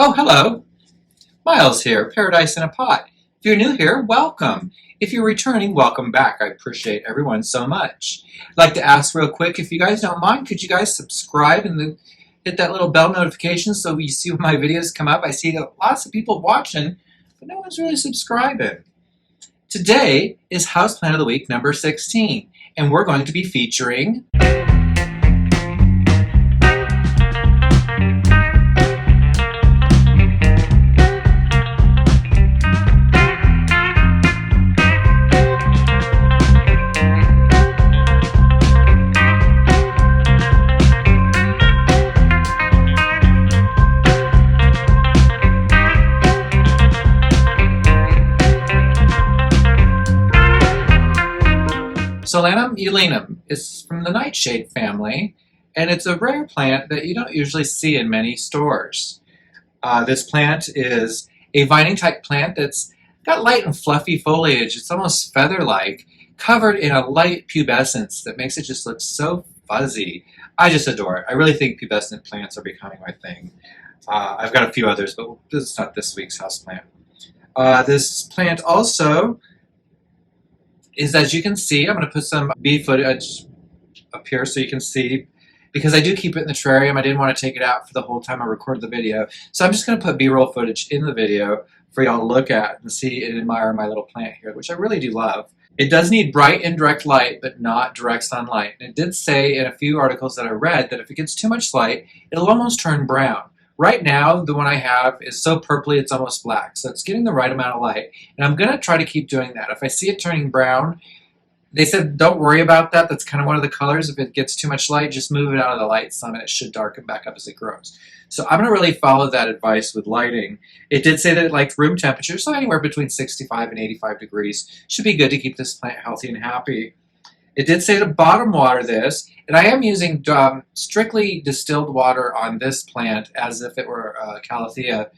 Oh, hello. Miles here, Paradise in a Pot. If you're new here, welcome. If you're returning, welcome back. I appreciate everyone so much. I'd like to ask real quick, if you guys don't mind, could you guys subscribe and hit that little bell notification so you see when my videos come up? I see that lots of people watching, but no one's really subscribing. Today is Houseplant of the Week number 16, and we're going to be featuring Solanum uleanum. It's from the nightshade family, and it's a rare plant that you don't usually see in many stores. This plant is a vining type plant that's got light and fluffy foliage. It's almost feather-like, covered in a light pubescence that makes it just look so fuzzy. I just adore it. I really think pubescent plants are becoming my thing. I've got a few others, but this is not this week's houseplant. This plant also is, as you can see, I'm going to put some bee footage up here so you can see, because I do keep it in the terrarium. I didn't want to take it out for the whole time I recorded the video. So I'm just going to put B-roll footage in the video for y'all to look at and see and admire my little plant here, which I really do love. It does need bright indirect light, but not direct sunlight. And it did say in a few articles that I read that if it gets too much light, it'll almost turn brown. Right now, the one I have is so purpley it's almost black, so it's getting the right amount of light. And I'm going to try to keep doing that. If I see it turning brown, they said don't worry about that. That's kind of one of the colors. If it gets too much light, just move it out of the light some and it should darken back up as it grows. So I'm going to really follow that advice with lighting. It did say that it liked room temperature, so anywhere between 65 and 85 degrees should be good to keep this plant healthy and happy. It did say to bottom water this, and I am using strictly distilled water on this plant as if it were calathea,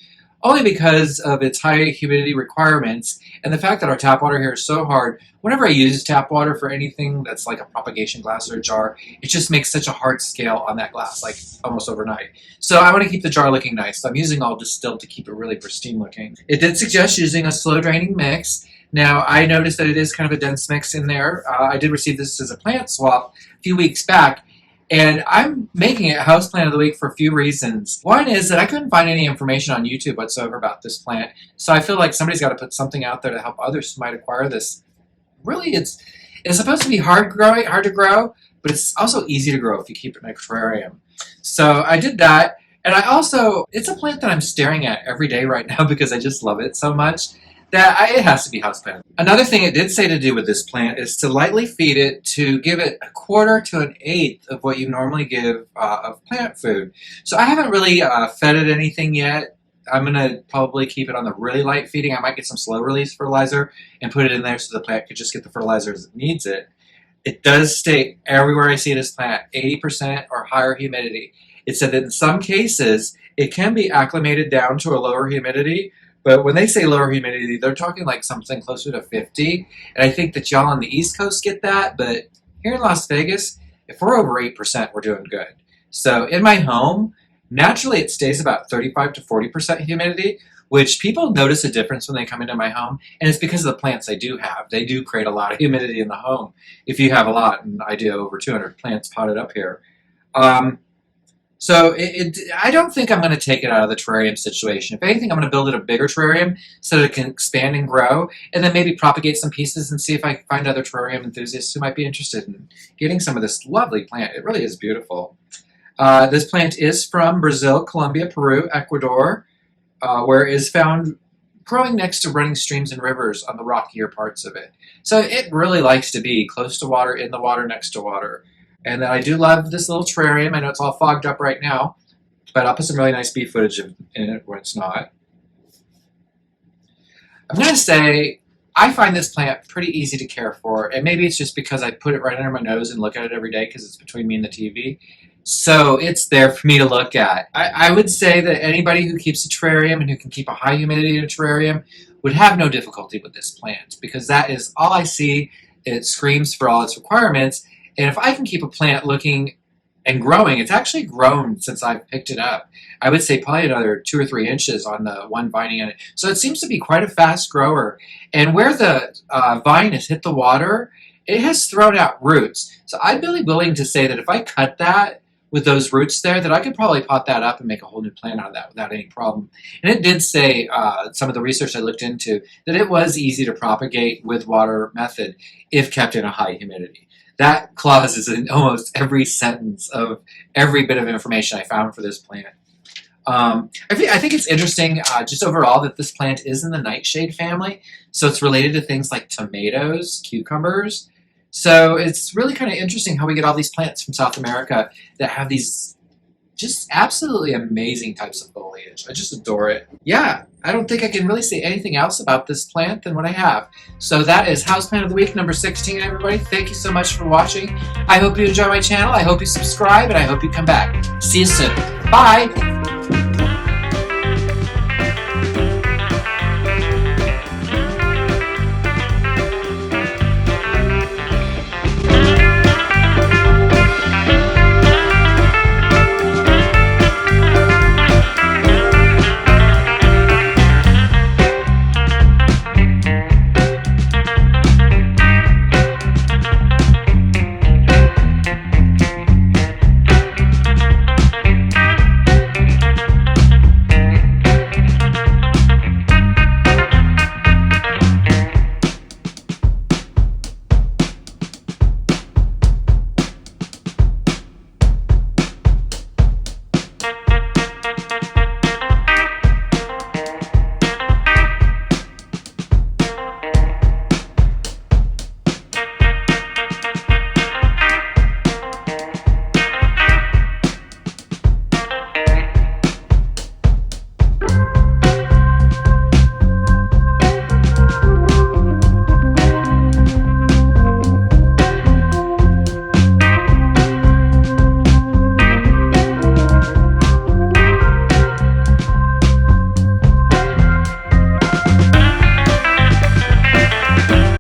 only because of its high humidity requirements and the fact that our tap water here is so hard. Whenever I use tap water for anything that's like a propagation glass or a jar, it just makes such a hard scale on that glass, like almost overnight. So I want to keep the jar looking nice, so I'm using all distilled to keep it really pristine looking. It did suggest using a slow draining mix. Now, I noticed that it is kind of a dense mix in there. I did receive this as a plant swap a few weeks back, and I'm making it Houseplant of the Week for a few reasons. One is that I couldn't find any information on YouTube whatsoever about this plant, so I feel like somebody's got to put something out there to help others who might acquire this. Really, it's supposed to be hard to grow, but it's also easy to grow if you keep it in a terrarium. So I did that, and it's a plant that I'm staring at every day right now because I just love it so much that it has to be houseplant. Another thing it did say to do with this plant is to lightly feed it, to give it 1/4 to 1/8 of what you normally give of plant food. So I haven't really fed it anything yet. I'm going to probably keep it on the really light feeding. I might get some slow release fertilizer and put it in there so the plant could just get the fertilizer as it needs it. It does state everywhere I see this plant, 80% or higher humidity. It said that in some cases, it can be acclimated down to a lower humidity. But when they say lower humidity, they're talking like something closer to 50. And I think that y'all on the East Coast get that. But here in Las Vegas, if we're over 8%, we're doing good. So in my home, naturally it stays about 35 to 40% humidity, which people notice a difference when they come into my home. And it's because of the plants I do have. They do create a lot of humidity in the home. If you have a lot, and I do over 200 plants potted up here. So I don't think I'm going to take it out of the terrarium situation. If anything, I'm going to build it a bigger terrarium so that it can expand and grow, and then maybe propagate some pieces and see if I can find other terrarium enthusiasts who might be interested in getting some of this lovely plant. It really is beautiful. This plant is from Brazil, Colombia, Peru, Ecuador, where it is found growing next to running streams and rivers on the rockier parts of it. So it really likes to be close to water, in the water, next to water. And I do love this little terrarium. I know it's all fogged up right now, but I'll put some really nice bee footage in it when it's not. I'm going to say I find this plant pretty easy to care for, and maybe it's just because I put it right under my nose and look at it every day because it's between me and the TV. So it's there for me to look at. I would say that anybody who keeps a terrarium and who can keep a high humidity in a terrarium would have no difficulty with this plant because that is all I see. It screams for all its requirements. And if I can keep a plant looking and growing. It's actually grown since I've picked it up. I would say probably another 2 or 3 inches on the one vining in it. So it seems to be quite a fast grower. And where the vine has hit the water, it has thrown out roots. So I'm really willing to say that if I cut that with those roots there, that I could probably pot that up and make a whole new plant out of that without any problem. And it did say, some of the research I looked into, that it was easy to propagate with water method if kept in a high humidity. That clause is in almost every sentence of every bit of information I found for this plant. I think it's interesting just overall that this plant is in the nightshade family. So it's related to things like tomatoes, cucumbers. So it's really kind of interesting how we get all these plants from South America that have these just absolutely amazing types of foliage. I just adore it. Yeah, I don't think I can really say anything else about this plant than what I have. So that is Houseplant of the Week number 16, everybody. Thank you so much for watching. I hope you enjoy my channel. I hope you subscribe, and I hope you come back. See you soon. Bye.